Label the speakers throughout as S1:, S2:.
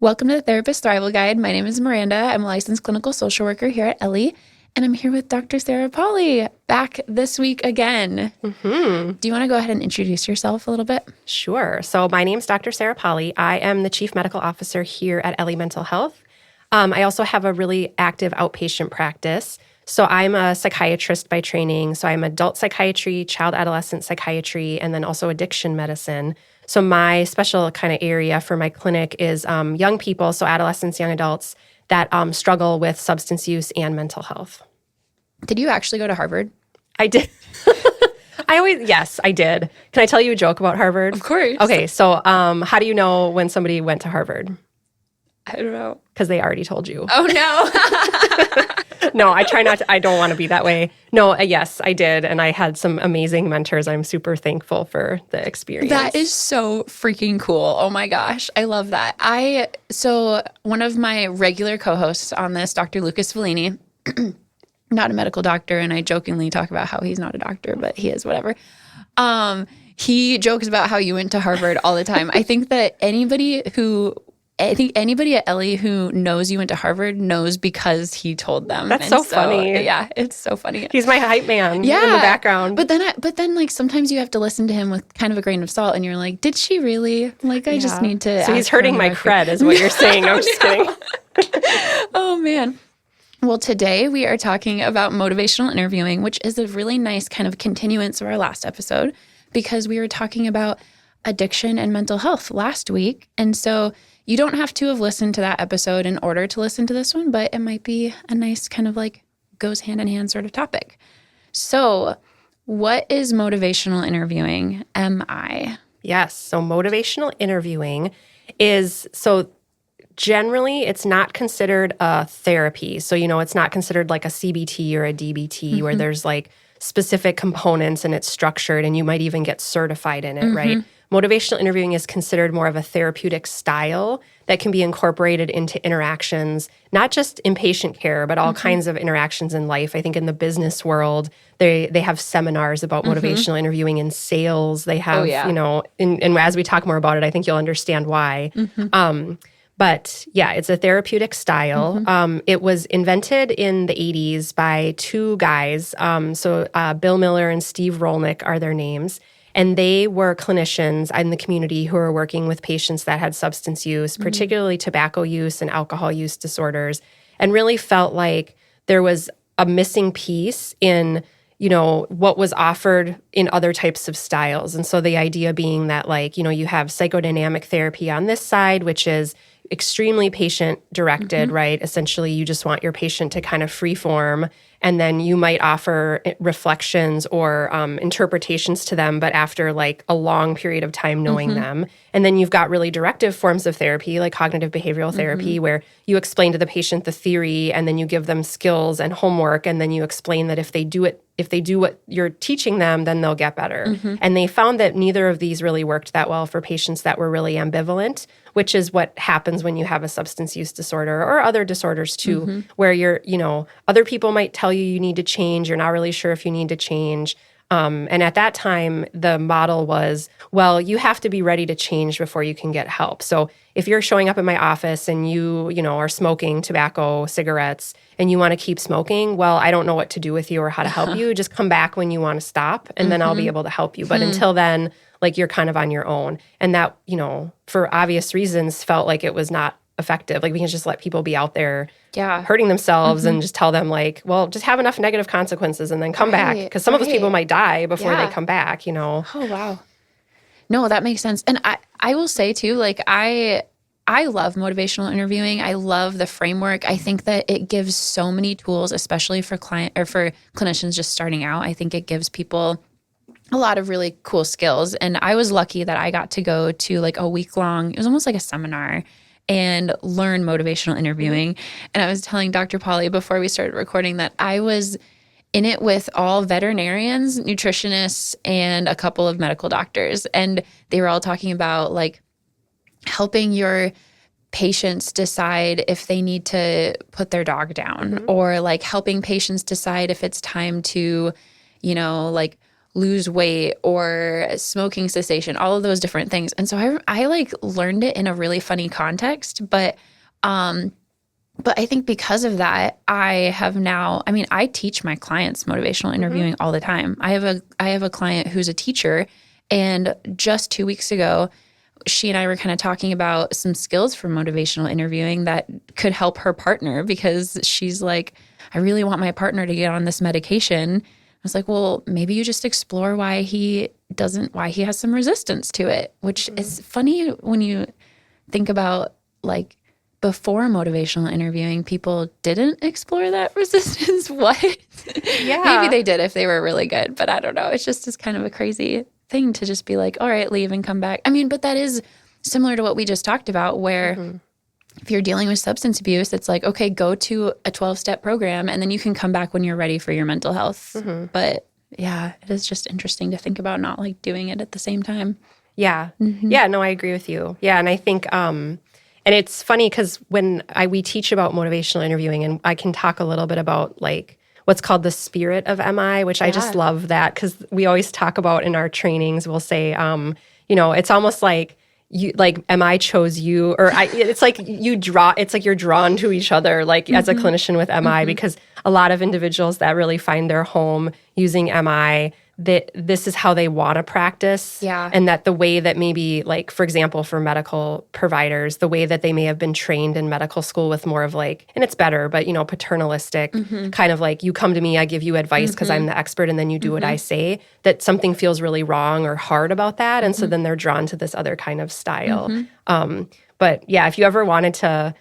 S1: Welcome to the Therapist Thrival Guide. My name is Miranda. I'm a licensed clinical social worker here at Ellie, and I'm here with Dr. Sarah Pauly, back this week again. Do you want to go ahead and introduce yourself a little bit?
S2: Sure. So my name's Dr. Sarah Pauly. I am the Chief Medical Officer here at Ellie Mental Health. I also have a really active outpatient practice. So I'm a psychiatrist by training. So I'm adult psychiatry, child adolescent psychiatry, and then also addiction medicine. So my special kind of area for my clinic is young people, so adolescents, young adults that struggle with substance use and mental health.
S1: Did you actually go to Harvard?
S2: I did. Yes, I did. Can I tell you a joke about Harvard?
S1: Of course.
S2: Okay, so how do you know when somebody went to Harvard?
S1: I don't know.
S2: Because they already told you.
S1: Oh, no.
S2: No, I try not to. I don't want to be that way. No, yes, I did. And I had some amazing mentors. I'm super thankful for the experience.
S1: That is so freaking cool. Oh my gosh. I love that. So one of my regular co-hosts on this, Dr. Lucas Fellini, not a medical doctor, and I jokingly talk about how he's not a doctor, but he is, whatever. He jokes about how you went to Harvard all the time. I think anybody at Ellie who knows you went to Harvard knows because he told them.
S2: That's so funny.
S1: Yeah, it's so funny.
S2: He's my hype man in the background.
S1: But then like sometimes you have to listen to him with kind of a grain of salt, and you're like, did she really? Like, I just need to.
S2: So he's hurting my cred, is what you're saying. I'm just kidding.
S1: Oh man. Well, today we are talking about motivational interviewing, which is a really nice kind of continuance of our last episode, because we were talking about addiction and mental health last week. And so you don't have to have listened to that episode in order to listen to this one, but it might be a nice kind of like goes hand in hand sort of topic. So what is motivational interviewing, MI?
S2: Yes. So motivational interviewing is, generally, it's not considered a therapy. So, it's not considered like a CBT or a DBT where there's like specific components and it's structured and you might even get certified in it, right? Motivational interviewing is considered more of a therapeutic style that can be incorporated into interactions, not just in patient care, but all kinds of interactions in life. I think in the business world, they have seminars about motivational interviewing in sales. They have, and as we talk more about it, I think you'll understand why. But yeah, it's a therapeutic style. It was invented in the 80s by two guys. Bill Miller and Steve Rolnick are their names. And they were clinicians in the community who were working with patients that had substance use, particularly tobacco use and alcohol use disorders, and really felt like there was a missing piece in what was offered in other types of styles. And so the idea being that you have psychodynamic therapy on this side, which is extremely patient-directed, right? Essentially, you just want your patient to kind of free-form, and then you might offer reflections or interpretations to them, but after like a long period of time knowing them. And then you've got really directive forms of therapy, like cognitive behavioral therapy, where you explain to the patient the theory, and then you give them skills and homework, and then you explain that if they do what you're teaching them, then they'll get better. And they found that neither of these really worked that well for patients that were really ambivalent, which is what happens when you have a substance use disorder or other disorders too, where other people might tell you need to change. You're not really sure if you need to change. And at that time, the model was, well, you have to be ready to change before you can get help. So if you're showing up in my office and you are smoking tobacco, cigarettes, and you want to keep smoking, well, I don't know what to do with you or how to help you. Just come back when you want to stop, and then I'll be able to help you. But until then, like, you're kind of on your own. And that, for obvious reasons, felt like it was not effective. Like, we can just let people be out there hurting themselves and just tell them, like, well, just have enough negative consequences and then come back. Because some of those people might die before they come back, Oh,
S1: wow. No, that makes sense. And I will say, too, like, I love motivational interviewing. I love the framework. I think that it gives so many tools, especially for for clinicians just starting out. I think it gives people a lot of really cool skills. And I was lucky that I got to go to like a week-long, it was almost like a seminar, and learn motivational interviewing. And I was telling Dr. Pauly before we started recording that I was in it with all veterinarians, nutritionists, and a couple of medical doctors. And they were all talking about like helping your patients decide if they need to put their dog down, or like helping patients decide if it's time to, like lose weight or smoking cessation, all of those different things. And so I like learned it in a really funny context, but I think because of that, I have now, I mean, I teach my clients motivational interviewing all the time. I have a client who's a teacher, and just 2 weeks ago, she and I were kind of talking about some skills for motivational interviewing that could help her partner, because she's like, I really want my partner to get on this medication. I was like, well, maybe you just explore why he has some resistance to it, which is funny when you think about like before motivational interviewing, people didn't explore that resistance. What?
S2: Yeah.
S1: Maybe they did if they were really good, but I don't know. It's just kind of a crazy thing to just be like, all right, leave and come back. I mean, but that is similar to what we just talked about, where if you're dealing with substance abuse, it's like, okay, go to a 12-step program and then you can come back when you're ready for your mental health. But yeah, it is just interesting to think about not like doing it at the same time.
S2: Yeah. Yeah, no, I agree with you. Yeah, and I think and it's funny because when we teach about motivational interviewing, and I can talk a little bit about like what's called the spirit of MI, which I just love that, because we always talk about in our trainings, we'll say, it's almost like MI chose you, or it's like it's like you're drawn to each other, like as a clinician with MI, because a lot of individuals that really find their home using MI, that this is how they want to practice.
S1: Yeah.
S2: And that the way that maybe, like, for example, for medical providers, the way that they may have been trained in medical school with more of like, and it's better, but, paternalistic, kind of like, you come to me, I give you advice because I'm the expert, and then you do what I say, that something feels really wrong or hard about that. And so then they're drawn to this other kind of style. But yeah, if you ever wanted to,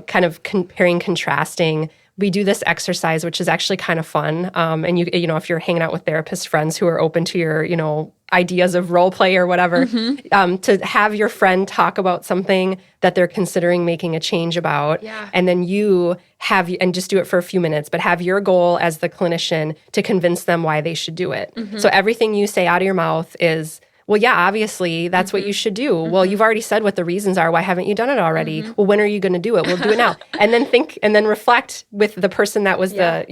S2: kind of comparing, contrasting, we do this exercise, which is actually kind of fun. And if you're hanging out with therapist friends who are open to your, ideas of role play or whatever, to have your friend talk about something that they're considering making a change about.
S1: Yeah.
S2: And then you have, and just do it for a few minutes, but have your goal as the clinician to convince them why they should do it. So everything you say out of your mouth is, well, yeah, obviously, that's what you should do. Well, you've already said what the reasons are. Why haven't you done it already? Well, when are you going to do it? We'll do it now. And then think, and then reflect with the person that was the,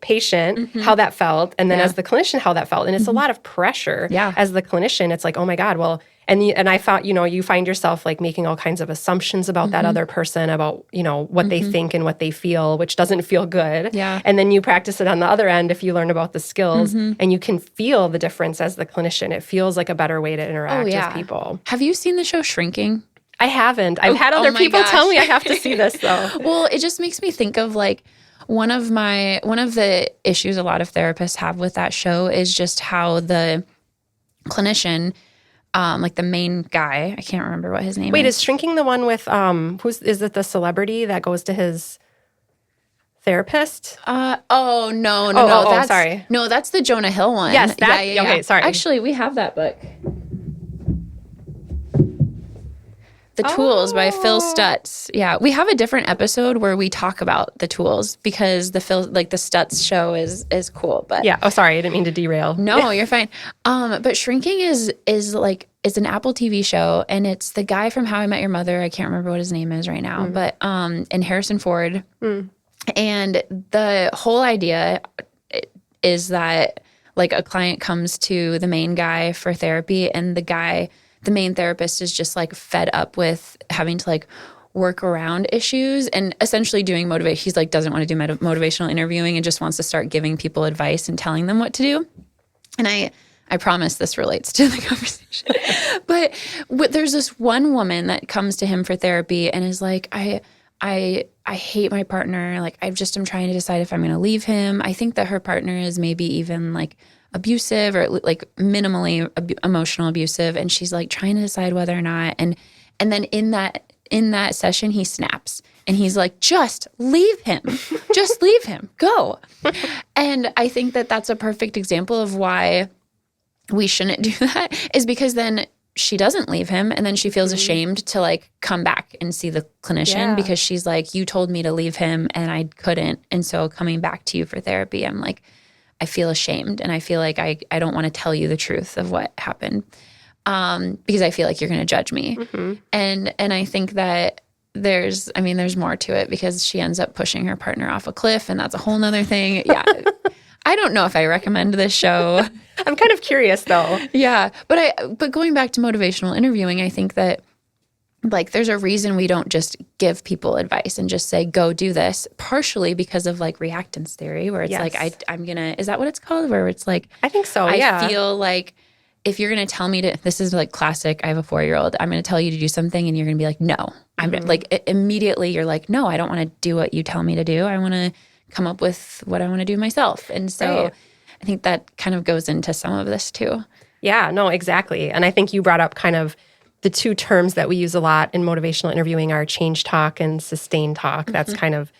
S2: patient, how that felt. And then as the clinician, how that felt. And it's a lot of pressure as the clinician. It's like, oh my God, well, and I found, you find yourself like making all kinds of assumptions about that other person, about, what they think and what they feel, which doesn't feel good.
S1: Yeah.
S2: And then you practice it on the other end if you learn about the skills, and you can feel the difference as the clinician. It feels like a better way to interact with people.
S1: Have you seen the show Shrinking?
S2: I haven't. I've had other people tell me I have to see this though.
S1: Well, it just makes me think of like one of the issues a lot of therapists have with that show is just how the clinician, like the main guy, I can't remember what his name is.
S2: Wait, is Shrinking the one with is it the celebrity that goes to his therapist?
S1: No.
S2: Sorry.
S1: No, that's the Jonah Hill one.
S2: Yes, that. Okay, sorry.
S1: Actually, we have that book. The Tools by Phil Stutz. Yeah, we have a different episode where we talk about the tools, because the Stutz show is cool. But
S2: yeah. Oh, sorry, I didn't mean to derail.
S1: No, you're fine. But Shrinking is an Apple TV show, and it's the guy from How I Met Your Mother. I can't remember what his name is right now, but and Harrison Ford. And the whole idea is that like a client comes to the main guy for therapy, and the main therapist is just like fed up with having to like work around issues and essentially doing he's like doesn't want to do motivational interviewing and just wants to start giving people advice and telling them what to do. And I promise this relates to the conversation. but there's this one woman that comes to him for therapy and is like, I hate my partner. Like, I'm trying to decide if I'm going to leave him. I think that her partner is maybe even like abusive or like minimally emotional abusive. And she's like trying to decide whether or not. And then in that session, he snaps and he's like, just leave him. Just leave him. Go. And I think that that's a perfect example of why we shouldn't do that, is because then she doesn't leave him, and then she feels ashamed to like come back and see the clinician because she's like, you told me to leave him and I couldn't. And so coming back to you for therapy, I'm like, I feel ashamed and I feel like I don't want to tell you the truth of what happened because I feel like you're going to judge me. And I think that there's more to it because she ends up pushing her partner off a cliff, and that's a whole nother thing. Yeah. I don't know if I recommend this show.
S2: I'm kind of curious though.
S1: Yeah. But going back to motivational interviewing, I think that like there's a reason we don't just give people advice and just say, go do this, partially because of like reactance theory, where it's like, I'm going to, is that what it's called? Where it's like,
S2: I think so.
S1: I feel like if you're going to tell me to, this is like classic, I have a 4-year-old, I'm going to tell you to do something and you're going to be like, no, I'm like, immediately you're like, no, I don't want to do what you tell me to do. I want to come up with what I want to do myself. And so I think that kind of goes into some of this too.
S2: Yeah, no, exactly. And I think you brought up kind of the two terms that we use a lot in motivational interviewing are change talk and sustain talk. That's kind of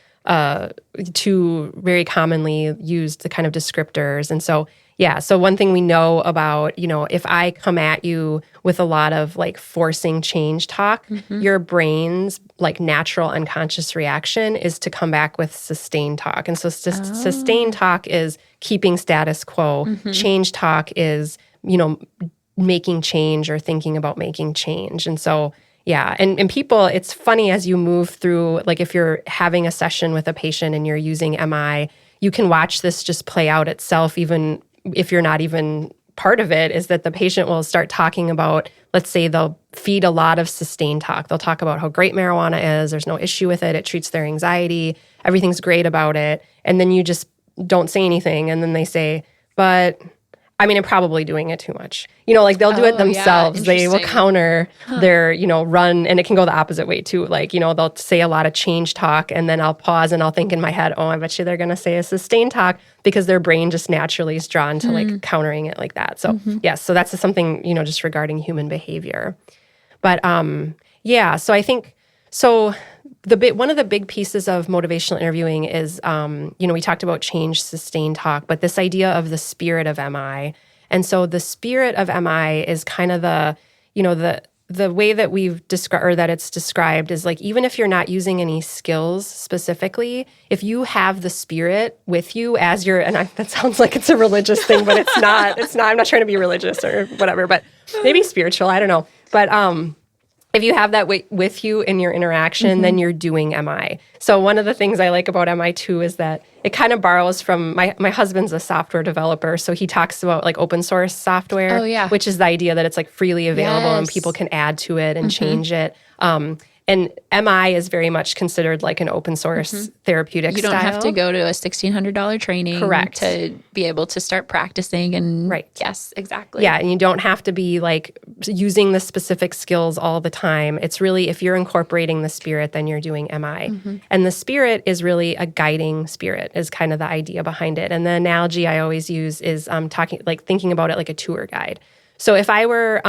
S2: two very commonly used kind of descriptors. And so, yeah, so one thing we know about, you know, if I come at you with a lot of like forcing change talk, your brain's like natural unconscious reaction is to come back with sustain talk. And so sustain talk is keeping status quo. Change talk is, you know, making change or thinking about making change. And so, yeah. And people, it's funny as you move through, like if you're having a session with a patient and you're using MI, you can watch this just play out itself, even if you're not even part of it, is that the patient will start talking about, let's say they'll feed a lot of sustain talk. They'll talk about how great marijuana is. There's no issue with it. It treats their anxiety. Everything's great about it. And then you just don't say anything. And then they say, but I mean, I'm probably doing it too much. You know, like they'll do it themselves. They will counter their, you know, run, and it can go the opposite way too. Like, you know, they'll say a lot of change talk and then I'll pause and I'll think in my head, oh, I bet you they're going to say a sustain talk, because their brain just naturally is drawn to like countering it like that. So yes, so that's something, you know, just regarding human behavior. But yeah, so I think, so one of the big pieces of motivational interviewing is, you know, we talked about change, sustain talk, but this idea of the spirit of MI. And so the spirit of MI is kind of the, you know, the way that we've described, or that it's described, is like, even if you're not using any skills specifically, if you have the spirit with you as you're, and that sounds like it's a religious thing, but it's not, I'm not trying to be religious or whatever, but maybe spiritual, I don't know. But, if you have that with you in your interaction, then you're doing MI. So one of the things I like about MI too is that it kind of borrows from, my husband's a software developer, so he talks about like open source software, which is the idea that it's like freely available and people can add to it and change it. And MI is very much considered like an open source therapeutic style. You don't
S1: have to go to a $1,600 training to be able to start practicing. And yes, exactly.
S2: Yeah, and you don't have to be like using the specific skills all the time. It's really, if you're incorporating the spirit, then you're doing MI. And the spirit is really a guiding spirit, is kind of the idea behind it. And the analogy I always use is thinking about it like a tour guide. So if I were,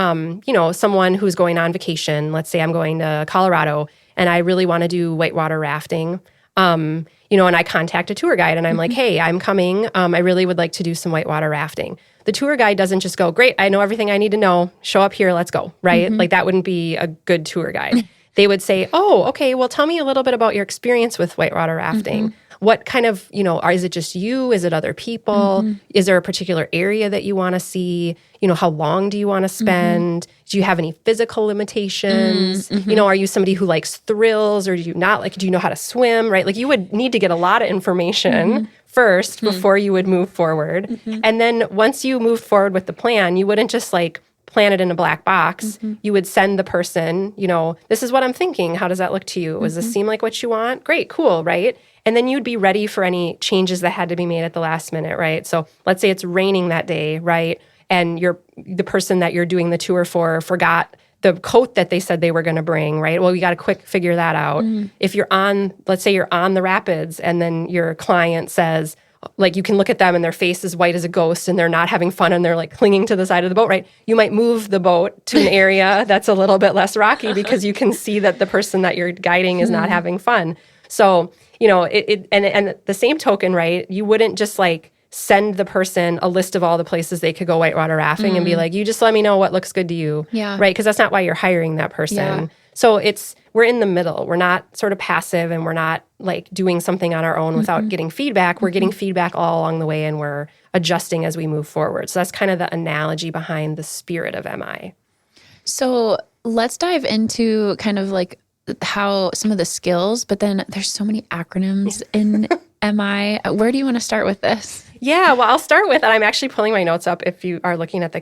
S2: you know, someone who's going on vacation, let's say I'm going to Colorado and I really want to do whitewater rafting, you know, and I contact a tour guide and I'm like, hey, I'm coming. I really would like to do some whitewater rafting. The tour guide doesn't just go, great, I know everything I need to know. Show up here, let's go, right? Like that wouldn't be a good tour guide. They would say, oh, okay, well, tell me a little bit about your experience with whitewater rafting. What kind of, you know, is it just you? Is it other people? Is there a particular area that you want to see? You know, how long do you want to spend? Do you have any physical limitations? You know, are you somebody who likes thrills, or do you not like, do you know how to swim, right? Like you would need to get a lot of information first before you would move forward. And then once you moved forward with the plan, you wouldn't just like plan it in a black box. You would send the person, you know, this is what I'm thinking. How does that look to you? Does this seem like what you want? Great, cool, right? And then you'd be ready for any changes that had to be made at the last minute, right? So let's say it's raining that day, right? And the person that you're doing the tour for forgot the coat that they said they were going to bring, right? Well, you got to quick figure that out. If you're let's say you're on the rapids and then your client says, like, you can look at them and their face is white as a ghost and they're not having fun and they're like clinging to the side of the boat, right? You might move the boat to an area that's a little bit less rocky because you can see that the person that you're guiding is not having fun. So, you know, and the same token, right? You wouldn't just like send the person a list of all the places they could go whitewater rafting and be like, you just let me know what looks good to you, right? Because that's not why you're hiring that person. So we're in the middle. We're not sort of passive and we're not like doing something on our own without getting feedback. We're getting feedback all along the way and we're adjusting as we move forward. So that's kind of the analogy behind the spirit of MI.
S1: So let's dive into kind of like how some of the skills, but then there's so many acronyms in MI. Where do you want to start with this?
S2: Yeah, well, I'll start with, and I'm actually pulling my notes up. If you are looking at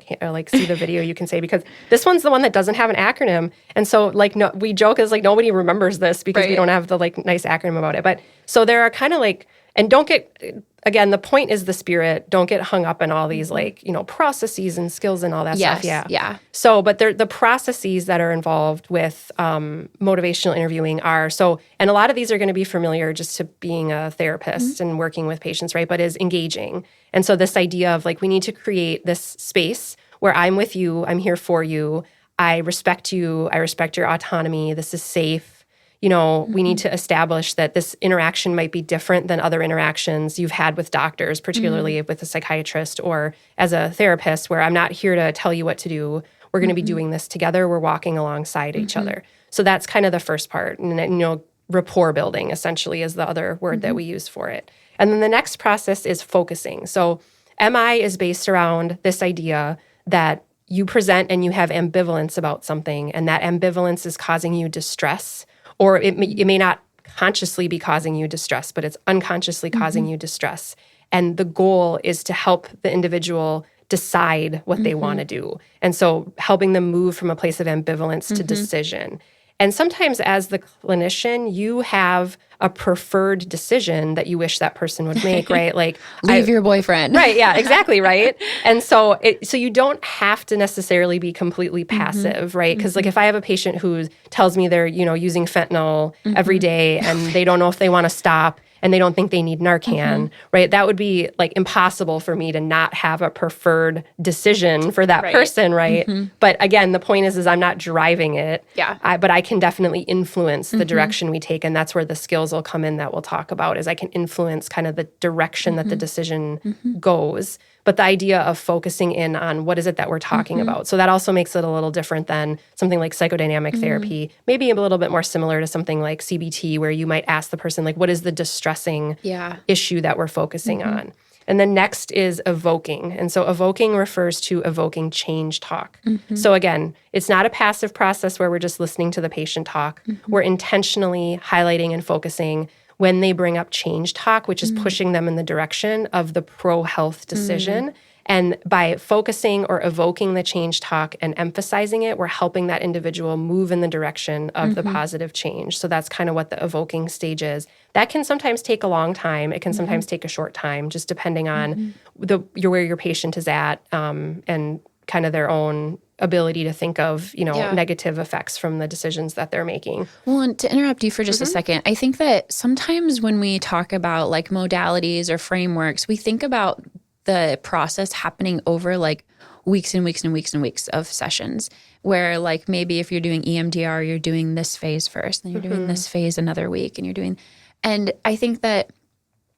S2: see the video, you can say, because this one's the one that doesn't have an acronym. And so like, no, we joke as like, nobody remembers this because we don't have the like nice acronym about it. But so there are kind of like, and don't get, again, the point is the spirit. Don't get hung up in all these like, processes and skills and all that stuff.
S1: Yeah.
S2: So, but the processes that are involved with motivational interviewing are, and a lot of these are going to be familiar just to being a therapist and working with patients, right? But is engaging. And so this idea of like, we need to create this space where I'm with you, I'm here for you, I respect you, I respect your autonomy, this is safe. We need to establish that this interaction might be different than other interactions you've had with doctors, particularly with a psychiatrist or as a therapist, where I'm not here to tell you what to do. We're going to be doing this together. We're walking alongside each other. So that's kind of the first part. And, rapport building essentially is the other word that we use for it. And then the next process is focusing. So MI is based around this idea that you present and you have ambivalence about something, and that ambivalence is causing you distress. Or it may not consciously be causing you distress, but it's unconsciously causing you distress. And the goal is to help the individual decide what they want to do. And so helping them move from a place of ambivalence to decision. And sometimes as the clinician, you have a preferred decision that you wish that person would make, right? Like
S1: leave your boyfriend.
S2: Right, yeah, exactly, right? And so you don't have to necessarily be completely passive, right? Because like if I have a patient who tells me they're, using fentanyl every day and they don't know if they want to stop and they don't think they need Narcan, right? That would be like impossible for me to not have a preferred decision for that person, right? But again, the point is I'm not driving it.
S1: Yeah.
S2: But I can definitely influence the direction we take, and that's where the skills will come in that we'll talk about, is I can influence kind of the direction that the decision goes. But the idea of focusing in on what is it that we're talking about. So that also makes it a little different than something like psychodynamic therapy, maybe a little bit more similar to something like CBT, where you might ask the person, like, what is the distressing issue that we're focusing on? And then next is evoking. And so evoking refers to evoking change talk. So again, it's not a passive process where we're just listening to the patient talk. We're intentionally highlighting and focusing when they bring up change talk, which is pushing them in the direction of the pro-health decision. And by focusing or evoking the change talk and emphasizing it, we're helping that individual move in the direction of the positive change. So that's kind of what the evoking stage is. That can sometimes take a long time. It can sometimes take a short time, just depending on where your patient is at and kind of their own ability to think of, negative effects from the decisions that they're making.
S1: Well, and to interrupt you for just a second, I think that sometimes when we talk about like modalities or frameworks, we think about the process happening over like weeks and weeks and weeks and weeks of sessions, where like maybe if you're doing EMDR, you're doing this phase first, then you're doing this phase another week, and I think that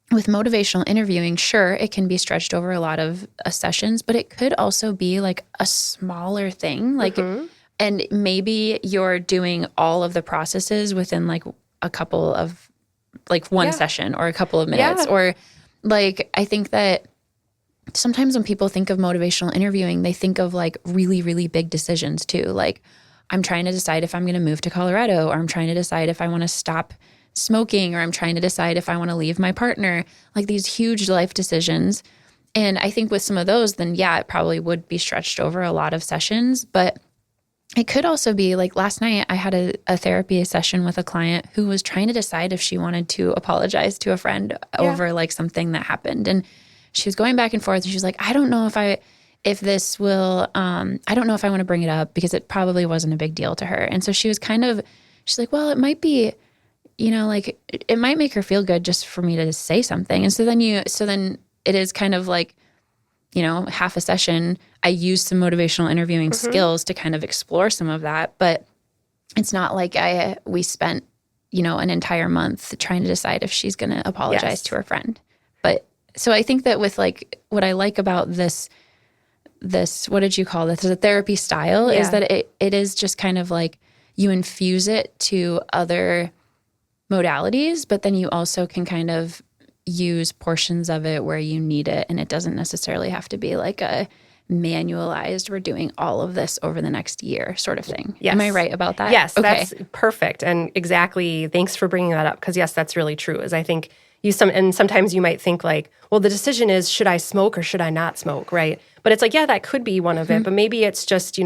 S1: with motivational interviewing, sure, it can be stretched over a lot of sessions, but it could also be like a smaller thing. Like, and maybe you're doing all of the processes within like a couple of, like one session or a couple of minutes. Or like, I think that sometimes when people think of motivational interviewing, they think of like really, really big decisions too. Like, I'm trying to decide if I'm going to move to Colorado, or I'm trying to decide if I want to stop smoking, or I'm trying to decide if I want to leave my partner, like these huge life decisions. And I think with some of those, then it probably would be stretched over a lot of sessions. But it could also be like last night I had a therapy session with a client who was trying to decide if she wanted to apologize to a friend over like something that happened. And she was going back and forth, and she was like, I don't know if this will, I don't know if I want to bring it up, because it probably wasn't a big deal to her. And so she's like, well, it might be, like it might make her feel good just for me to say something. And so then it is kind of like, half a session, I use some motivational interviewing skills to kind of explore some of that. But it's not like we spent, an entire month trying to decide if she's going to apologize to her friend. But so I think that with like, what I like about this, what did you call this? The therapy style is that it is just kind of like you infuse it to other modalities, but then you also can kind of use portions of it where you need it. And it doesn't necessarily have to be like a manualized, we're doing all of this over the next year sort of thing.
S2: Yes.
S1: Am I right about that?
S2: Yes,
S1: okay.
S2: That's perfect. And exactly, thanks for bringing that up, because yes, that's really true. Is I think and sometimes you might think like, well, the decision is, should I smoke or should I not smoke, right? But it's like, yeah, that could be one of it, but maybe it's just,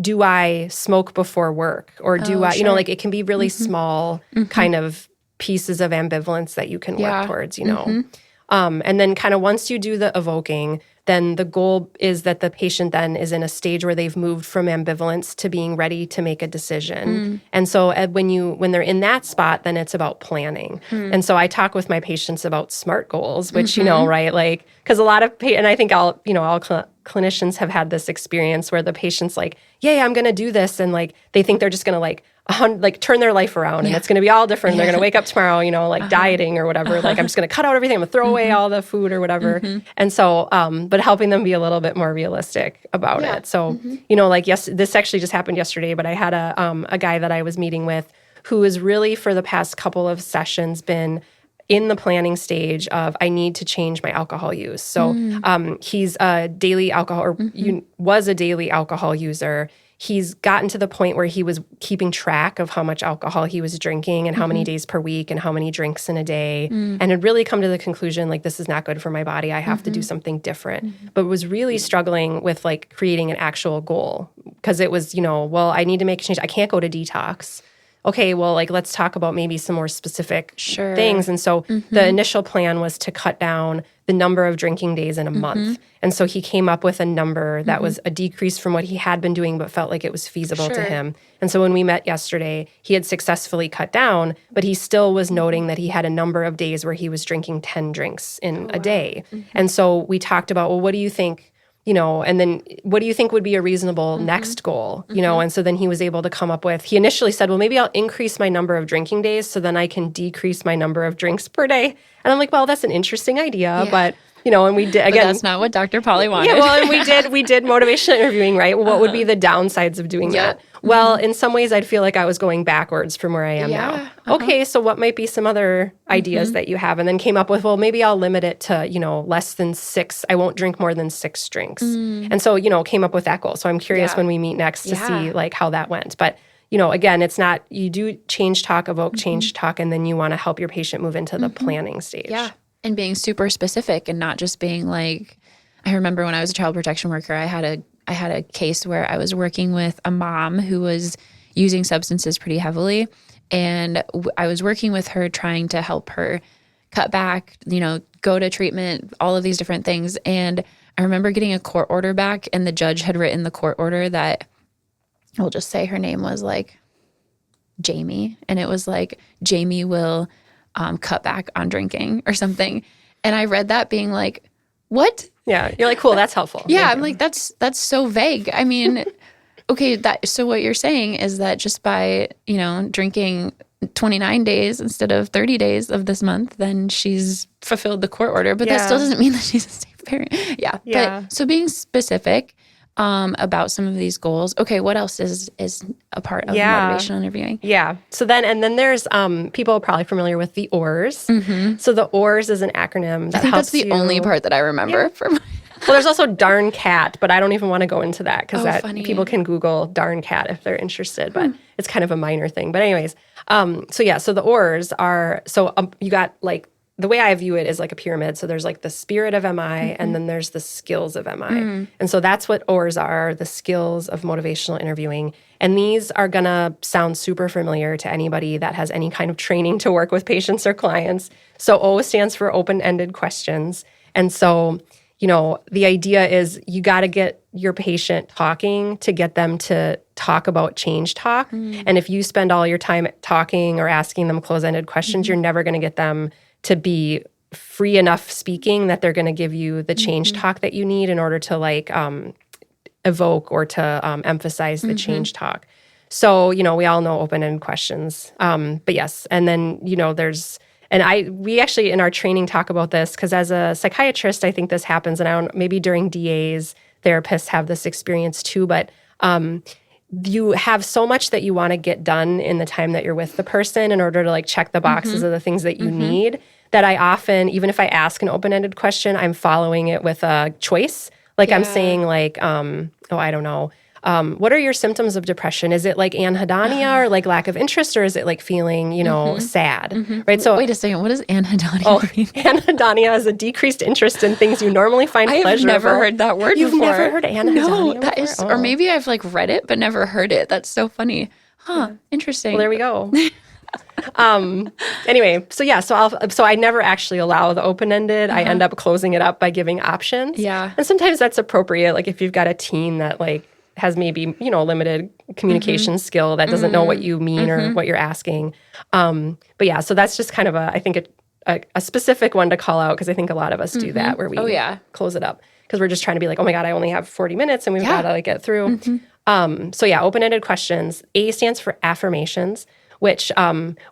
S2: do I smoke before work, or do I,
S1: sure.
S2: like it can be really small kind of pieces of ambivalence that you can work towards, and then kind of once you do the evoking, then the goal is that the patient then is in a stage where they've moved from ambivalence to being ready to make a decision. And so when they're in that spot, then it's about planning. And so I talk with my patients about SMART goals, which, right? Like, because a lot of, and I think all clinicians have had this experience where the patient's like, yeah, I'm going to do this. And like, they think they're just going to like turn their life around and it's going to be all different. They're going to wake up tomorrow, like dieting or whatever. Like, I'm just going to cut out everything. I'm going to throw away all the food or whatever. And so, but helping them be a little bit more realistic about it. So, like, yes, this actually just happened yesterday, but I had a guy that I was meeting with who has really for the past couple of sessions been in the planning stage of, I need to change my alcohol use. So he's a daily alcohol, or was a daily alcohol user. He's gotten to the point where he was keeping track of how much alcohol he was drinking and how many days per week and how many drinks in a day, and had really come to the conclusion, like, this is not good for my body. I have to do something different. But was really struggling with, like, creating an actual goal, because it was, well, I need to make a change. I can't go to detox. Okay, well, like, let's talk about maybe some more specific things. And so the initial plan was to cut down the number of drinking days in a month. And so he came up with a number that was a decrease from what he had been doing, but felt like it was feasible to him. And so when we met yesterday, he had successfully cut down, but he still was noting that he had a number of days where he was drinking 10 drinks in a day. And so we talked about, well, what do you think? And then what do you think would be a reasonable next goal? And so then he was able to come up with, he initially said, well, maybe I'll increase my number of drinking days so then I can decrease my number of drinks per day. And I'm like, well, that's an interesting idea, but and we did, again.
S1: But that's not what Dr. Polly wanted.
S2: Yeah, well, and we did motivational interviewing, right? Well, what would be the downsides of doing that? Well, in some ways, I'd feel like I was going backwards from where I am now. Okay, so what might be some other ideas that you have? And then came up with, well, maybe I'll limit it to, less than 6. I won't drink more than 6 drinks. And so, came up with that goal. So I'm curious when we meet next to see, like, how that went. But, again, it's not, you do change talk, evoke change talk, and then you want to help your patient move into the planning stage.
S1: Yeah. And being super specific and not just being like, I remember when I was a child protection worker, I had a case where I was working with a mom who was using substances pretty heavily. And I was working with her, trying to help her cut back, go to treatment, all of these different things. And I remember getting a court order back, and the judge had written the court order that, we'll just say her name was like Jamie. And it was like, Jamie will cut back on drinking or something. And I read that being like, what?
S2: Yeah. You're like, cool, that's helpful.
S1: Yeah. I'm like, that's so vague. I mean, okay, so what you're saying is that just by, drinking 29 days instead of 30 days of this month, then she's fulfilled the court order, but that still doesn't mean that she's a safe parent. Yeah. But so being specific about some of these goals. Okay, what else is a part of motivational interviewing? Yeah.
S2: So then there's people are probably familiar with the OARS. So the OARS is an acronym that
S1: I think
S2: helps
S1: that's the only part that I remember from.
S2: Well, there's also darn cat, but I don't even want to go into that because people can Google darn cat if they're interested, but it's kind of a minor thing. But anyways, so the OARS are, you got like, the way I view it is like a pyramid. So there's like the spirit of MI and then there's the skills of MI. And so that's what OARS are, the skills of motivational interviewing. And these are going to sound super familiar to anybody that has any kind of training to work with patients or clients. So O stands for open-ended questions. And so, the idea is you got to get your patient talking to get them to talk about change talk. And if you spend all your time talking or asking them close-ended questions, you're never going to get them to be free enough speaking that they're going to give you the change talk that you need in order to like evoke or to emphasize the change talk. So, we all know open-ended questions. But yes, and then, we actually in our training talk about this because as a psychiatrist, I think this happens, and maybe during DAs, therapists have this experience too, but you have so much that you want to get done in the time that you're with the person in order to like check the boxes of the things that you need, that I often, even if I ask an open-ended question, I'm following it with a choice. Like I'm saying like, I don't know, what are your symptoms of depression? Is it like anhedonia or like lack of interest, or is it like feeling, sad? Right. So
S1: Wait a second. What does anhedonia mean?
S2: anhedonia is a decreased interest in things you normally find pleasurable.
S1: I have never heard that word
S2: You've
S1: before.
S2: never heard anhedonia
S1: No,
S2: before?
S1: that is, or maybe I've like read it, but never heard it. That's so funny. Huh. Interesting.
S2: Well, there we go. Anyway, so I never actually allow the open-ended. I end up closing it up by giving options.
S1: Yeah.
S2: And sometimes that's appropriate. Like if you've got a teen that like has maybe, limited communication skill that doesn't know what you mean or what you're asking. But yeah, so that's just kind of I think a specific one to call out, because I think a lot of us do that where we close it up because we're just trying to be like, oh my God, I only have 40 minutes and we've got to like get through. Open-ended questions. A stands for affirmations, which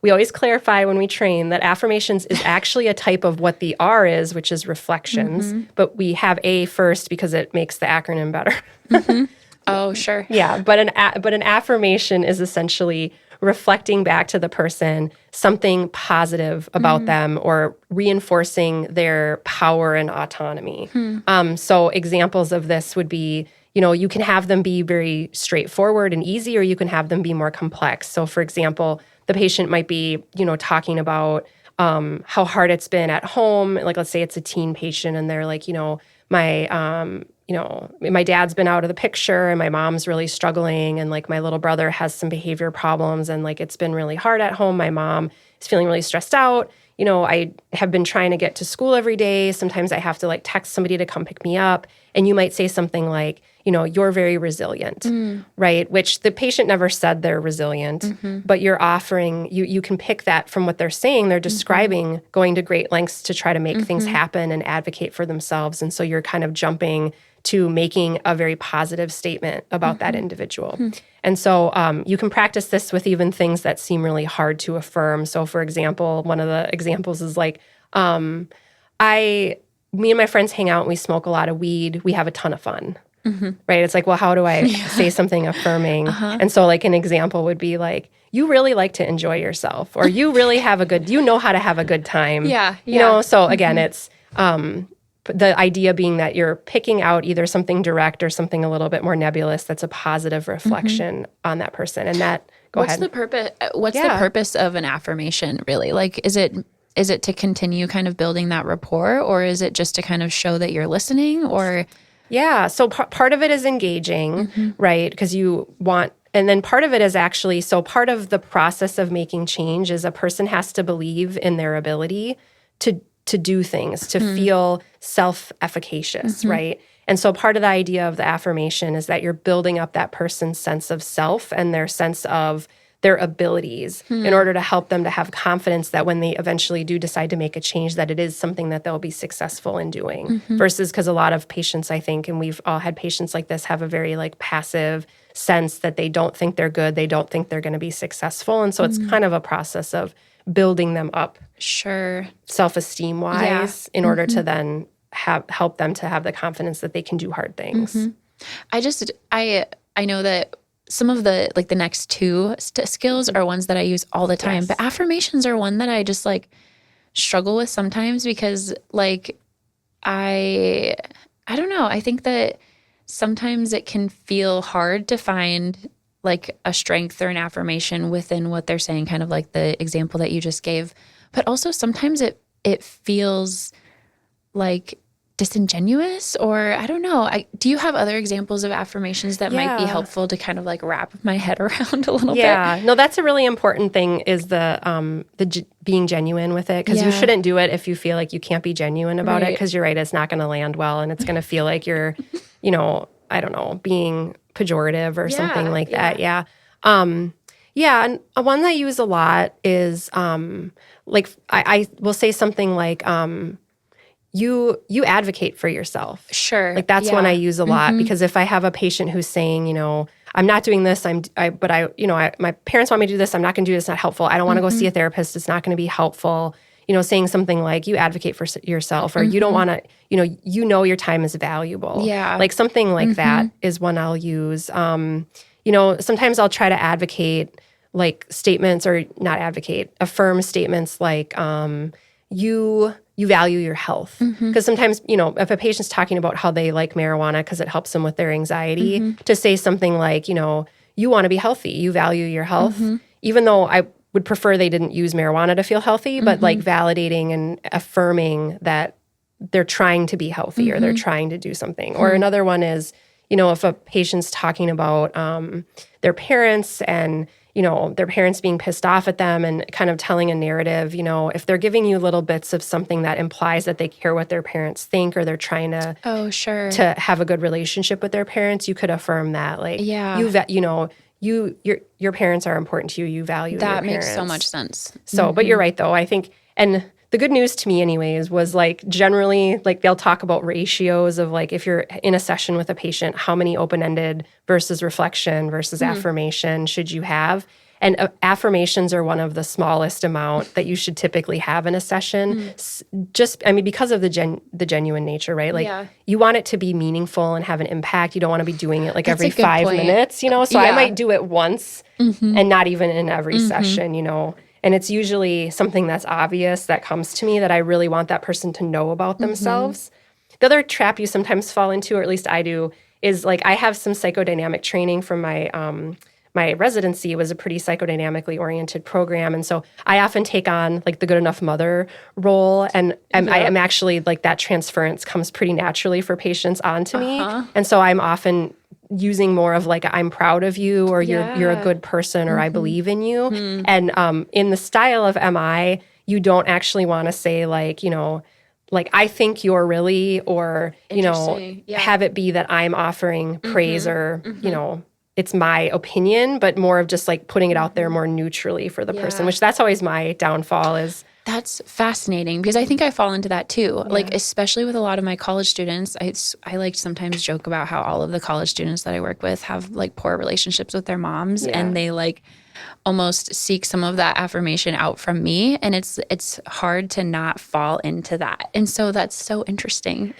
S2: we always clarify when we train that affirmations is actually a type of what the R is, which is reflections. But we have A first because it makes the acronym better.
S1: Oh, sure.
S2: Yeah, but an affirmation is essentially reflecting back to the person something positive about them or reinforcing their power and autonomy. So examples of this would be, you can have them be very straightforward and easy, or you can have them be more complex. So for example, the patient might be, talking about how hard it's been at home. Like, let's say it's a teen patient and they're like, my dad's been out of the picture and my mom's really struggling, and like my little brother has some behavior problems and like it's been really hard at home. My mom is feeling really stressed out. I have been trying to get to school every day. Sometimes I have to like text somebody to come pick me up. And you might say something like, you're very resilient, right? Which the patient never said they're resilient, but you're offering, you can pick that from what they're saying. They're describing going to great lengths to try to make things happen and advocate for themselves. And so you're kind of jumping to making a very positive statement about that individual. And so you can practice this with even things that seem really hard to affirm. So for example, one of the examples is like, me and my friends hang out and we smoke a lot of weed. We have a ton of fun, right? It's like, well, how do I say something affirming? And so like an example would be like, you really like to enjoy yourself, or you really have you know how to have a good time. So again, it's the idea being that you're picking out either something direct or something a little bit more nebulous that's a positive reflection on that person. And that,
S1: What's the purpose of an affirmation, really? Like, is it to continue kind of building that rapport, or is it just to kind of show that you're listening, or?
S2: Yeah, so part of it is engaging, right? Because and then part of it is actually, so part of the process of making change is a person has to believe in their ability to do things, to feel self-efficacious, right? And so part of the idea of the affirmation is that you're building up that person's sense of self and their sense of their abilities in order to help them to have confidence that when they eventually do decide to make a change, that it is something that they'll be successful in doing. Versus, because a lot of patients, I think, and we've all had patients like this, have a very like passive sense that they don't think they're good, they don't think they're going to be successful. And so it's kind of a process of building them up, self-esteem wise, in order to then help them to have the confidence that they can do hard things.
S1: I know that some of the like the next two skills are ones that I use all the time, but affirmations are one that I just like struggle with sometimes because like I don't know. I think that sometimes it can feel hard to find like a strength or an affirmation within what they're saying, kind of like the example that you just gave. But also sometimes it feels like disingenuous, or I don't know. Do you have other examples of affirmations that might be helpful to kind of like wrap my head around a little bit?
S2: Yeah, no, that's a really important thing, is the being genuine with it, because you shouldn't do it if you feel like you can't be genuine about it, because you're right, it's not going to land well, and it's going to feel like you're, I don't know, being pejorative or something like that. Yeah. And one that I use a lot is like I will say something like, you advocate for yourself.
S1: Sure.
S2: Like that's one I use a lot, because if I have a patient who's saying, I'm not doing this, my parents want me to do this, I'm not going to do this, it's not helpful. I don't want to go see a therapist, it's not going to be helpful. Saying something like, you advocate for yourself, or you don't want to, your time is valuable.
S1: Yeah.
S2: Like something like that is one I'll use. Sometimes I'll try to advocate like statements, or not advocate, affirm statements like, you you value your health. Because sometimes, if a patient's talking about how they like marijuana because it helps them with their anxiety, to say something like, you want to be healthy, you value your health, even though I would prefer they didn't use marijuana to feel healthy, but like validating and affirming that they're trying to be healthy or they're trying to do something. Or another one is, if a patient's talking about their parents and, their parents being pissed off at them and kind of telling a narrative, if they're giving you little bits of something that implies that they care what their parents think or they're trying to to have a good relationship with their parents, you could affirm that. Like, your parents are important to you. You value your parents. That
S1: makes so much sense.
S2: So, but you're right, though. I think, and the good news to me anyways was like generally like they'll talk about ratios of like if you're in a session with a patient, how many open-ended versus reflection versus affirmation should you have? And affirmations are one of the smallest amount that you should typically have in a session. Because of the genuine nature, right? Like you want it to be meaningful and have an impact. You don't want to be doing it like every 5 minutes, So I might do it once and not even in every session, And it's usually something that's obvious that comes to me that I really want that person to know about themselves. The other trap you sometimes fall into, or at least I do, is like I have some psychodynamic training from my my residency. It was a pretty psychodynamically oriented program. And so I often take on like the good enough mother role. And I am actually like that transference comes pretty naturally for patients onto me. And so I'm often using more of like I'm proud of you or you're a good person or I believe in you. And in the style of MI, you don't actually want to say like, like I think you're really, or, have it be that I'm offering praise or, it's my opinion, but more of just like putting it out there more neutrally for the person, which that's always my downfall is.
S1: That's fascinating because I think I fall into that too. Like, especially with a lot of my college students, I like sometimes joke about how all of the college students that I work with have like poor relationships with their moms and they like almost seek some of that affirmation out from me. And it's hard to not fall into that. And so that's so interesting.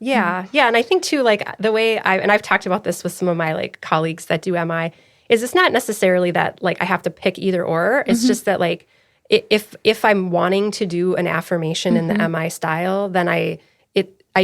S2: Yeah. Yeah. And I think too, like the way I've talked about this with some of my like colleagues that do MI is it's not necessarily that like I have to pick either or. It's just that like, if I'm wanting to do an affirmation in the MI style, then I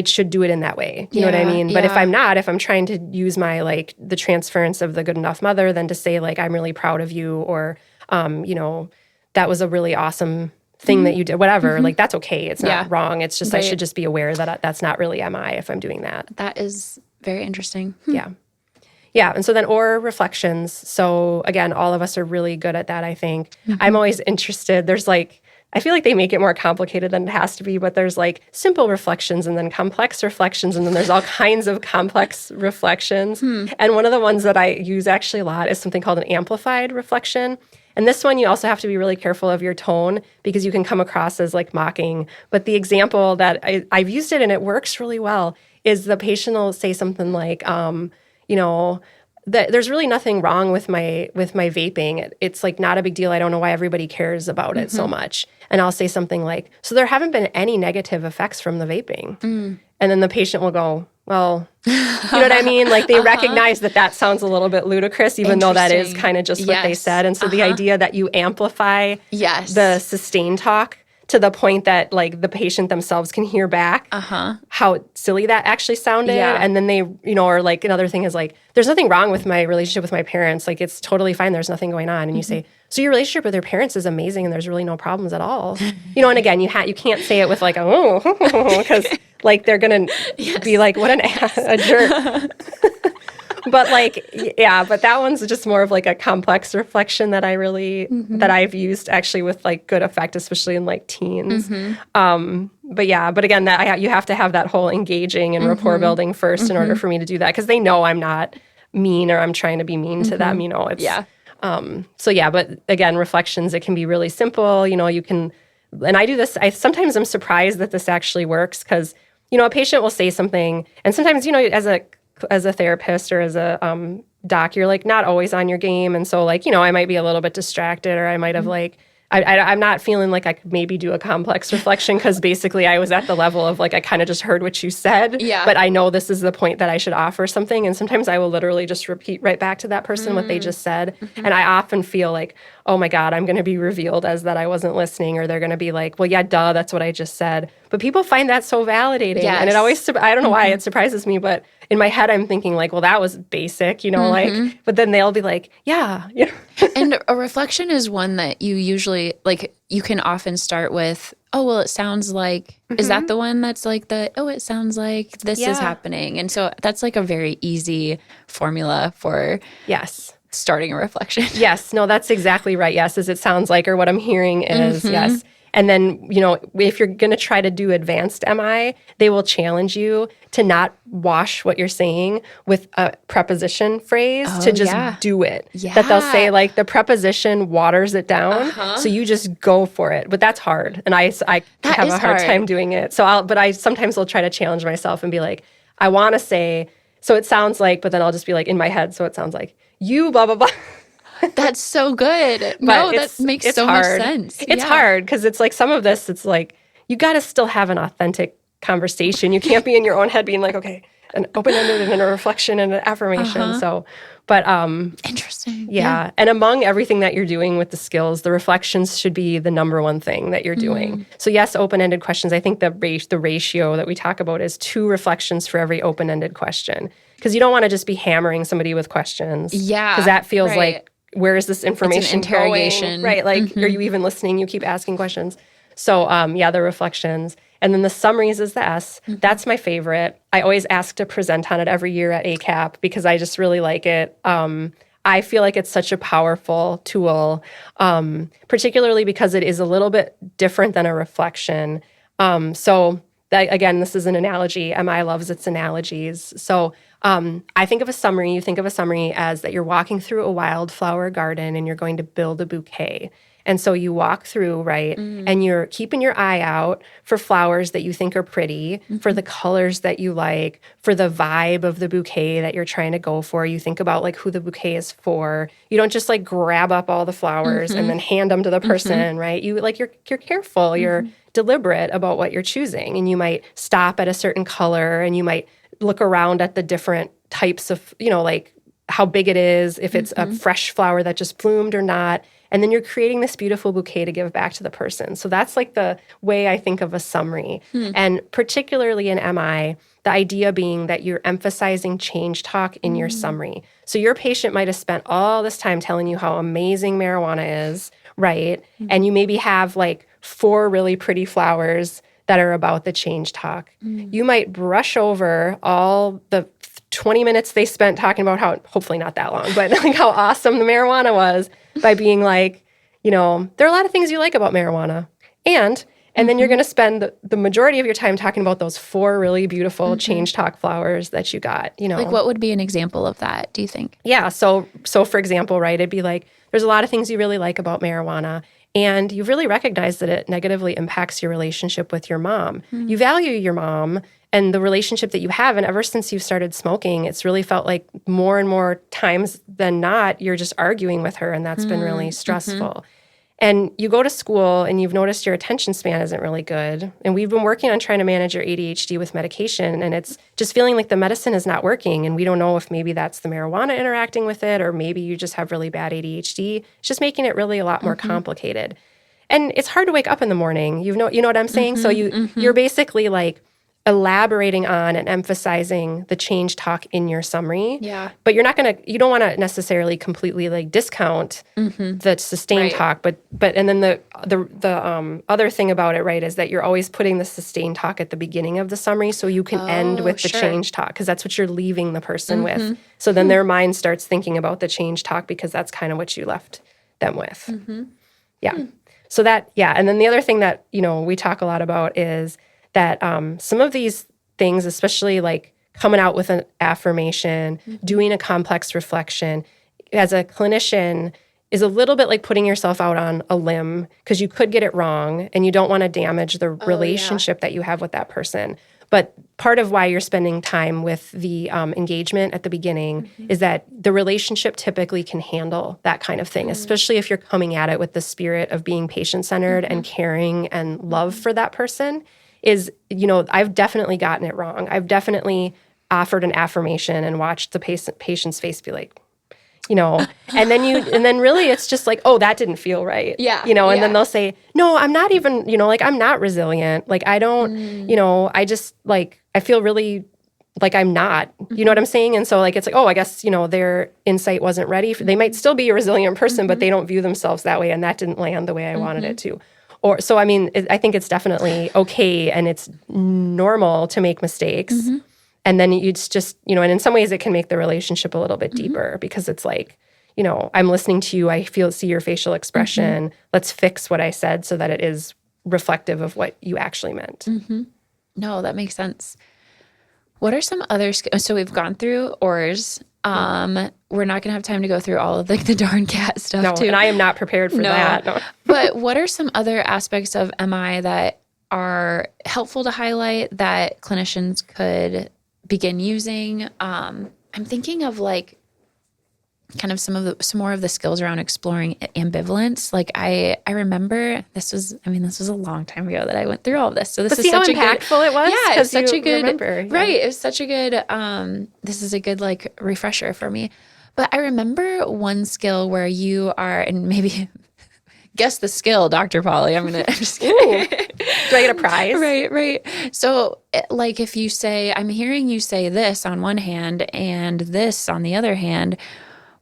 S2: should do it in that way. You know what I mean? But if I'm not, if I'm trying to use my like the transference of the good enough mother, then to say like I'm really proud of you or that was a really awesome thing that you did, whatever, like that's okay. It's not wrong. It's just I should just be aware that that's not really MI if I'm doing that.
S1: That is very interesting.
S2: Yeah. And so then or reflections. So again, all of us are really good at that, I think. I'm always interested. There's like, I feel like they make it more complicated than it has to be, but there's like simple reflections and then complex reflections. And then there's all kinds of complex reflections. And one of the ones that I use actually a lot is something called an amplified reflection. And this one, you also have to be really careful of your tone because you can come across as like mocking. But the example that I've used it and it works really well is the patient will say something like, that there's really nothing wrong with my vaping. It's like not a big deal. I don't know why everybody cares about it so much. And I'll say something like, so there haven't been any negative effects from the vaping. And then the patient will go, well, you know what I mean? Like they recognize that sounds a little bit ludicrous, even though that is kind of just what they said. And so the idea that you amplify the sustained talk to the point that like the patient themselves can hear back how silly that actually sounded. And then they, or like another thing is like, there's nothing wrong with my relationship with my parents. Like it's totally fine. There's nothing going on. And you say, so your relationship with your parents is amazing and there's really no problems at all. And again, you can't say it with like, because like they're going to be like, what a jerk. But like, but that one's just more of like a complex reflection that I really, that I've used actually with like good effect, especially in like teens. But again, that you have to have that whole engaging and rapport building first in order for me to do that. Cause they know I'm not mean or I'm trying to be mean to them, but again, reflections, it can be really simple, you can, and I do this, sometimes I'm surprised that this actually works cause, a patient will say something and sometimes, as a therapist or as a doc, you're like not always on your game. And so like, I might be a little bit distracted or I might have like I'm not feeling like I could maybe do a complex reflection because basically I was at the level of like I kind of just heard what you said,
S1: Yeah.
S2: but I know this is the point that I should offer something. And sometimes I will literally just repeat right back to that person what they just said. And I often feel like, oh my God, I'm going to be revealed as that I wasn't listening, or they're going to be like, well, yeah, duh, that's what I just said. But people find that so validating.
S1: Yes.
S2: And it always, I don't know why it surprises me, but in my head, I'm thinking like, well, that was basic, like, but then they'll be like, yeah.
S1: And a reflection is one that you usually, like, you can often start with, oh, well, it sounds like, is that the one that's like it sounds like this is happening. And so that's like a very easy formula for
S2: Yes.
S1: starting a reflection.
S2: Yes. No, that's exactly right. Yes, as it sounds like, or what I'm hearing is yes. And then, if you're going to try to do advanced MI, they will challenge you to not wash what you're saying with a preposition phrase, to just do it.
S1: Yeah.
S2: That they'll say like the preposition waters it down. So you just go for it. But that's hard. And I have a hard time doing it. So I sometimes will try to challenge myself and be like, I want to say, so it sounds like, but then I'll just be like in my head. So it sounds like you blah, blah, blah.
S1: That's so good. No, that makes so much sense.
S2: It's hard because it's like some of this, it's like you got to still have an authentic conversation. You can't be in your own head being like, okay, an open-ended and a reflection and an affirmation. So, but
S1: interesting.
S2: Yeah. And among everything that you're doing with the skills, the reflections should be the number one thing that you're doing. So yes, open-ended questions. I think the ratio that we talk about is 2 reflections for every open-ended question, because you don't want to just be hammering somebody with questions.
S1: Yeah.
S2: Because that feels like, where is this information
S1: it's an interrogation
S2: going? Right. Like, are you even listening? You keep asking questions. So, the reflections. And then the summaries is the S. That's my favorite. I always ask to present on it every year at ACAP because I just really like it. I feel like it's such a powerful tool, particularly because it is a little bit different than a reflection. Again, this is an analogy. MI loves its analogies. So I think of a summary. You think of a summary as that you're walking through a wildflower garden and you're going to build a bouquet. And so you walk through, right, and you're keeping your eye out for flowers that you think are pretty, for the colors that you like, for the vibe of the bouquet that you're trying to go for. You think about like who the bouquet is for. You don't just like grab up all the flowers and then hand them to the person, right? You like you're careful, you're deliberate about what you're choosing, and you might stop at a certain color, and you might look around at the different types of, like how big it is, if it's a fresh flower that just bloomed or not. And then you're creating this beautiful bouquet to give back to the person. So that's like the way I think of a summary. And particularly in MI, the idea being that you're emphasizing change talk in your summary. So your patient might have spent all this time telling you how amazing marijuana is, right? And you maybe have like 4 really pretty flowers that are about the change talk. You might brush over all the 20 minutes they spent talking about how, hopefully not that long, but like how awesome the marijuana was by being like, there are a lot of things you like about marijuana. And then you're going to spend the majority of your time talking about those 4 really beautiful change talk flowers that you got,
S1: Like what would be an example of that, do you think?
S2: Yeah. So for example, right, it'd be like, there's a lot of things you really like about marijuana. And you've really recognized that it negatively impacts your relationship with your mom. You value your mom and the relationship that you have. And ever since you've started smoking, it's really felt like more and more times than not, you're just arguing with her. And that's been really stressful. And you go to school and you've noticed your attention span isn't really good. And we've been working on trying to manage your ADHD with medication. And it's just feeling like the medicine is not working. And we don't know if maybe that's the marijuana interacting with it, or maybe you just have really bad ADHD. It's just making it really a lot more complicated. And it's hard to wake up in the morning. You know what I'm saying? So you're basically like elaborating on and emphasizing the change talk in your summary.
S1: Yeah.
S2: But you don't want to necessarily completely like discount the sustained talk. But and then the other thing about it, right, is that you're always putting the sustained talk at the beginning of the summary so you can end with the change talk, because that's what you're leaving the person with. So then their mind starts thinking about the change talk because that's kind of what you left them with. Yeah. So that, and then the other thing that, we talk a lot about is that some of these things, especially like coming out with an affirmation, doing a complex reflection, as a clinician, is a little bit like putting yourself out on a limb because you could get it wrong and you don't want to damage the relationship that you have with that person. But part of why you're spending time with the engagement at the beginning is that the relationship typically can handle that kind of thing, especially if you're coming at it with the spirit of being patient-centered and caring and love for that person. I've definitely gotten it wrong. I've definitely offered an affirmation and watched the patient's face be like, and then really it's just like, oh, that didn't feel right.
S1: Yeah.
S2: And then they'll say, no, I'm not even, I'm not resilient. Like, I don't, I just like, I feel really like I'm not, you know what I'm saying? And so like, it's like, oh, I guess, their insight wasn't ready. They might still be a resilient person, but they don't view themselves that way. And that didn't land the way I wanted it to. So, I mean, I think it's definitely okay. And it's normal to make mistakes. And then it's just, and in some ways it can make the relationship a little bit deeper because it's like, I'm listening to you. I see your facial expression. Let's fix what I said so that it is reflective of what you actually meant.
S1: No, that makes sense. What are some other skills? So we've gone through OARS. We're not going to have time to go through all of like the darn cat stuff too.
S2: And I am not prepared for that. No.
S1: But what are some other aspects of MI that are helpful to highlight that clinicians could begin using? I'm thinking of like kind of some more of the skills around exploring ambivalence. Like I remember this was a long time ago that I went through all of this. So this is such a
S2: impactful it was.
S1: Yeah, it's such a good
S2: remember.
S1: Right. It was such a good. This is a good like refresher for me. But I remember one skill where you are, and maybe guess the skill, Dr. Polly. I'm just kidding.
S2: Do I get a prize?
S1: Right. So like if you say, I'm hearing you say this on one hand and this on the other hand,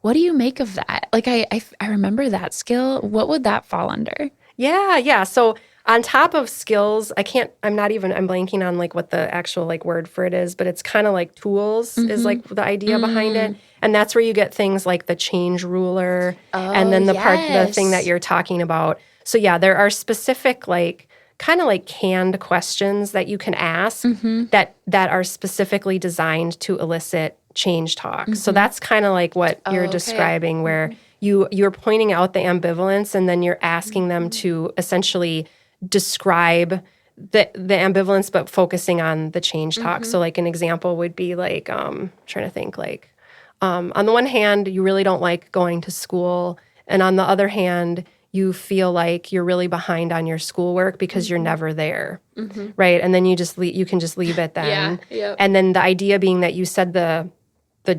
S1: what do you make of that? Like I remember that skill. What would that fall under?
S2: Yeah. So on top of skills, I'm blanking on like what the actual like word for it is, but it's kind of like tools is like the idea behind it. And that's where you get things like the change ruler and then the thing that you're talking about. So yeah, there are specific like kind of like canned questions that you can ask that are specifically designed to elicit change talk. So that's kind of like what you're describing where you're pointing out the ambivalence and then you're asking them to essentially describe the ambivalence but focusing on the change talk. So like an example would be like trying to think like on the one hand you really don't like going to school and on the other hand you feel like you're really behind on your schoolwork because you're never there, right? And then you can just leave it then. And then the idea being that you said the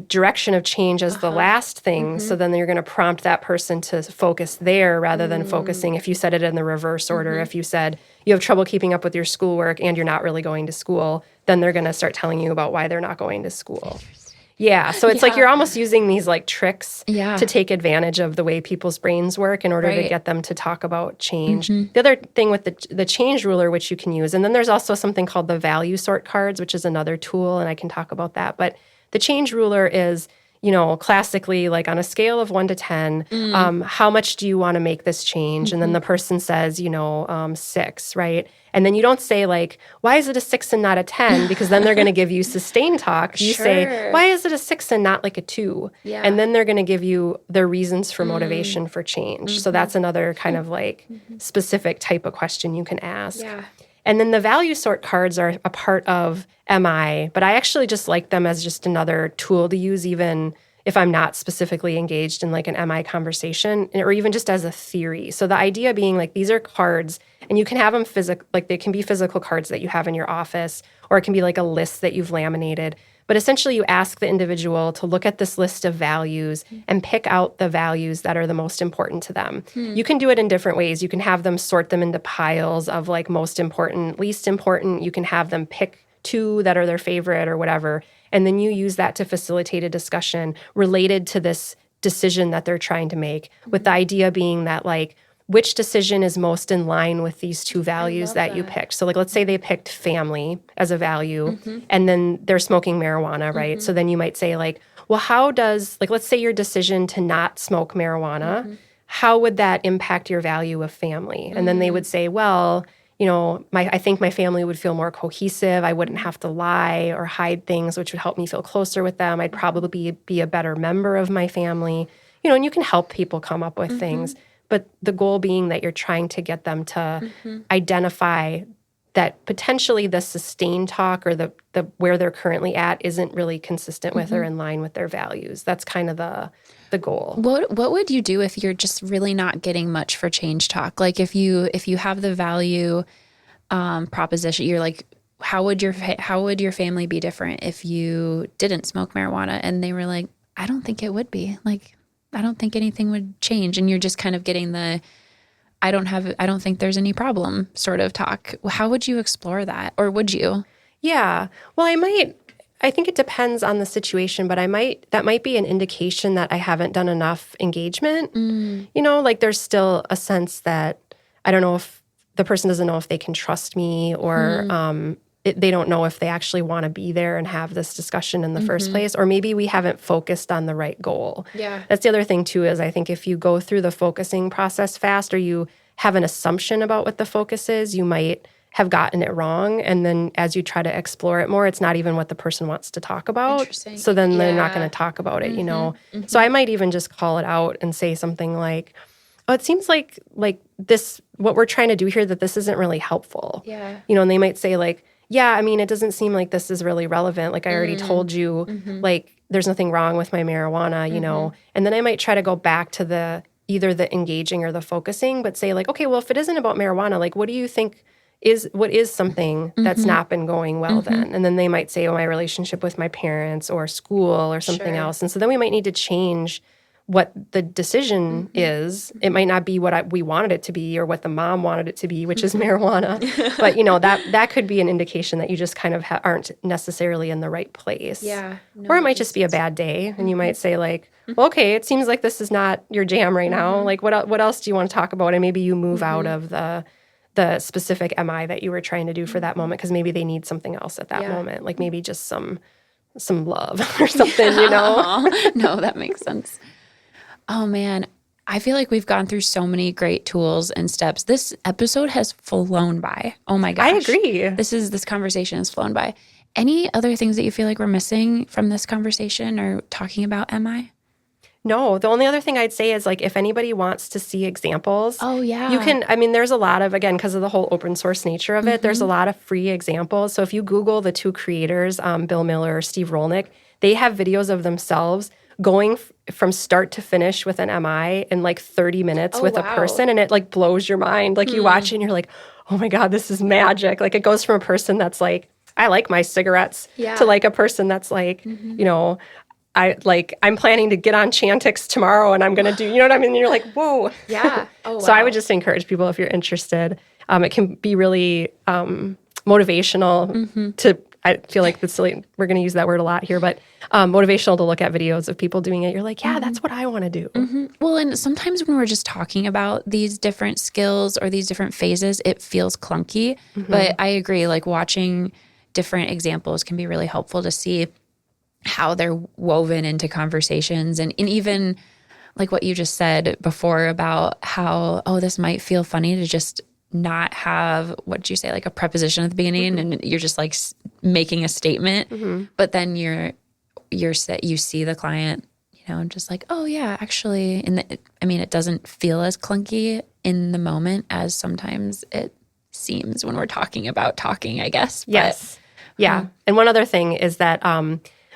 S2: direction of change as the last thing, so then you're going to prompt that person to focus there rather than focusing, if you said it in the reverse order, if you said you have trouble keeping up with your schoolwork and you're not really going to school, then they're going to start telling you about why they're not going to school. Yeah, so it's like you're almost using these like tricks to take advantage of the way people's brains work in order to get them to talk about change. The other thing with the change ruler, which you can use, and then there's also something called the value sort cards, which is another tool, and I can talk about that. But the change ruler is, classically like on a scale of 1 to 10, how much do you want to make this change? And then the person says, 6, right? And then you don't say like, why is it a 6 and not a 10? Because then they're going to give you sustained talk. You say, why is it a 6 and not like a 2? Yeah. And then they're going to give you their reasons for motivation for change. So that's another kind of like specific type of question you can ask. Yeah. And then the value sort cards are a part of MI, but I actually just like them as just another tool to use even if I'm not specifically engaged in like an MI conversation or even just as a theory. So the idea being like these are cards and you can have them they can be physical cards that you have in your office or it can be like a list that you've laminated. But essentially you ask the individual to look at this list of values and pick out the values that are the most important to them. You can do it in different ways. You can have them sort them into piles of like most important, least important. You can have them pick 2 that are their favorite or whatever. And then you use that to facilitate a discussion related to this decision that they're trying to make, with the idea being that like, which decision is most in line with these 2 values that you picked. So like, let's say they picked family as a value and then they're smoking marijuana, right? So then you might say like, well, how does, like, let's say your decision to not smoke marijuana, how would that impact your value of family? And then they would say, well, I think my family would feel more cohesive. I wouldn't have to lie or hide things, which would help me feel closer with them. I'd probably be a better member of my family, and you can help people come up with things. But the goal being that you're trying to get them to identify that potentially the sustained talk or the where they're currently at isn't really consistent with or in line with their values. That's kind of the goal.
S1: What would you do if you're just really not getting much for change talk? Like if you have the value proposition, you're like, how would your family be different if you didn't smoke marijuana? And they were like, I don't think it would be. Like, I don't think anything would change. And you're just kind of getting the I don't think there's any problem sort of talk. How would you explore that? Or would you?
S2: Yeah. Well, I think it depends on the situation, but that might be an indication that I haven't done enough engagement. You know, like there's still a sense that I don't know if the person doesn't know if they can trust me or they don't know if they actually want to be there and have this discussion in the first place, or maybe we haven't focused on the right goal.
S1: Yeah.
S2: That's the other thing too, is I think if you go through the focusing process fast or you have an assumption about what the focus is, you might have gotten it wrong. And then as you try to explore it more, it's not even what the person wants to talk about.
S1: Interesting.
S2: So then they're not
S1: Yeah.
S2: going to talk about it, you know? So I might even just call it out and say something like, oh, it seems like this, what we're trying to do here, that this isn't really helpful.
S1: Yeah.
S2: You know, and they might say like, yeah, I mean, it doesn't seem like this is really relevant. Like I already told you, like there's nothing wrong with my marijuana, you know? And then I might try to go back to either the engaging or the focusing, but say like, okay, well, if it isn't about marijuana, like what do you think what is something that's not been going well then? And then they might say, oh, my relationship with my parents or school or something else. And so then we might need to change what the decision is. It might not be what we wanted it to be or what the mom wanted it to be, which is marijuana. But, you know, that could be an indication that you just kind of aren't necessarily in the right place.
S1: Yeah.
S2: Or it might just be a bad day. And you might say like, well, okay, it seems like this is not your jam right now. Like what else do you want to talk about? And maybe you move out of the specific MI that you were trying to do for that moment, because maybe they need something else at that moment. Like maybe just some love or something, you know?
S1: No, that makes sense. Oh man, I feel like we've gone through so many great tools and steps. This episode has flown by. Oh my gosh.
S2: I agree.
S1: This conversation has flown by. Any other things that you feel like we're missing from this conversation or talking about MI?
S2: No, the only other thing I'd say is like if anybody wants to see examples,
S1: Oh yeah.
S2: you can, I mean, there's a lot of, again, because of the whole open source nature of it, there's a lot of free examples. So if you Google the two creators, Bill Miller, Steve Rolnick, they have videos of themselves going from start to finish with an MI in like 30 minutes with a person, and it like blows your mind. Like you watch it and you're like, oh my God, this is magic. Like it goes from a person that's like, I like my cigarettes to like a person that's like, you know, I'm planning to get on Chantix tomorrow and I'm going to do, you know what I mean? And you're like, whoa.
S1: Yeah. Oh, wow.
S2: So I would just encourage people, if you're interested, it can be really motivational I feel like we're going to use that word a lot here, but motivational to look at videos of people doing it. You're like, yeah, that's what I want to do.
S1: Well, and sometimes when we're just talking about these different skills or these different phases, it feels clunky. But I agree, like watching different examples can be really helpful to see how they're woven into conversations. And even like what you just said before about how, oh, this might feel funny to just not have, what did you say, like a preposition at the beginning, and you're just like making a statement, but then you see the client, you know, just like, oh yeah, actually, I mean, it doesn't feel as clunky in the moment as sometimes it seems when we're talking about talking, I guess.
S2: Yes. Yeah. And one other thing is that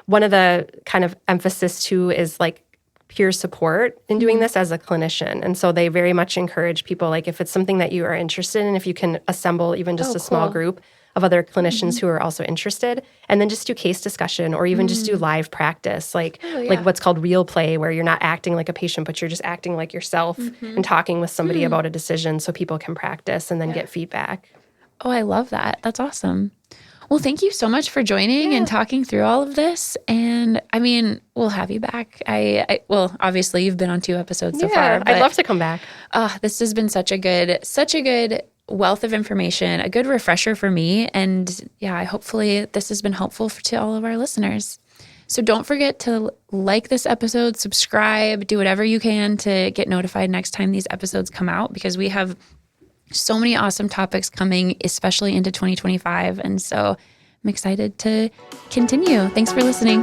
S2: one of the kind of emphasis too is like peer support in doing this as a clinician. And so they very much encourage people, like if it's something that you are interested in, if you can assemble even just a small group of other clinicians who are also interested, and then just do case discussion or even just do live practice, like what's called real play, where you're not acting like a patient, but you're just acting like yourself and talking with somebody about a decision so people can practice and then get feedback.
S1: Oh, I love that. That's awesome. Well, thank you so much for joining and talking through all of this. And I mean, we'll have you back. Well, obviously you've been on 2 episodes so far.
S2: But I'd love to come back.
S1: This has been such a good wealth of information, a good refresher for me. And yeah, hopefully this has been helpful to all of our listeners. So don't forget to like this episode, subscribe, do whatever you can to get notified next time these episodes come out, because we have so many awesome topics coming, especially into 2025. And so I'm excited to continue. Thanks for listening.